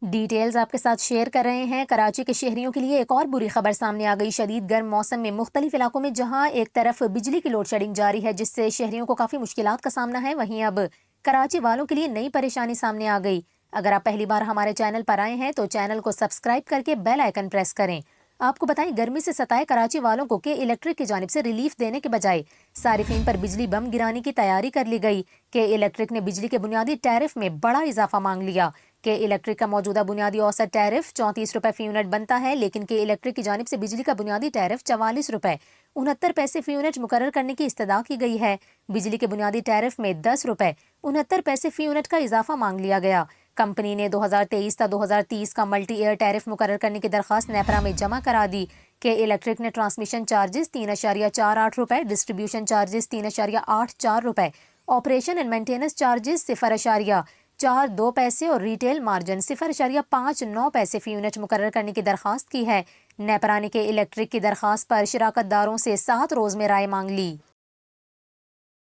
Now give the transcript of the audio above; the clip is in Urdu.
ڈیٹیلز آپ کے ساتھ شیئر کر رہے ہیں۔ کراچی کے شہریوں کے لیے ایک اور بری خبر سامنے آ گئی۔ شدید گرم موسم میں مختلف علاقوں میں جہاں ایک طرف بجلی کی لوڈ شیڈنگ جاری ہے جس سے شہریوں کو کافی مشکلات کا سامنا ہے، وہیں اب کراچی والوں کے لیے نئی پریشانی سامنے آ گئی۔ اگر آپ پہلی بار ہمارے چینل پر آئے ہیں تو چینل کو سبسکرائب کر کے بیل آئیکن پریس کریں۔ آپ کو بتائیں، گرمی سے ستائے کراچی والوں کو کہ الیکٹرک کی جانب سے ریلیف دینے کے بجائے صارفین پر بجلی بم گرانے کی تیاری کر لی گئی کہ الیکٹرک نے بجلی کے بنیادی ٹیرف میں بڑا اضافہ مانگ لیا کہ الیکٹرک کا موجودہ بنیادی اوسط ٹیرف 34 روپے فی یونٹ بنتا ہے، لیکن کہ الیکٹرک کی جانب سے بجلی کا بنیادی ٹیرف 44 روپے 69 پیسے فی یونٹ مقرر کرنے کی استدعا کی گئی ہے۔ بجلی کے بنیادی ٹیرف میں 10 روپے 69 پیسے فی یونٹ کا اضافہ مانگ لیا گیا۔ کمپنی نے 2023 تا 2030 کا ملٹی ایئر ٹیرف مقرر کرنے کی درخواست نیپرا میں جمع کرا دی کہ الیکٹرک نے ٹرانسمیشن چارجز 3.48 روپے، ڈسٹریبیوشن چارجز 3.84 روپے، آپریشن اینڈ مینٹیننس چارجز 0.42 پیسے اور ریٹیل مارجن 0.59 پیسے فی یونٹ مقرر کرنے کی درخواست کی ہے۔ نیپرا نے کہ الیکٹرک کی درخواست پر شراکت داروں سے 7 روز میں رائے مانگ لی۔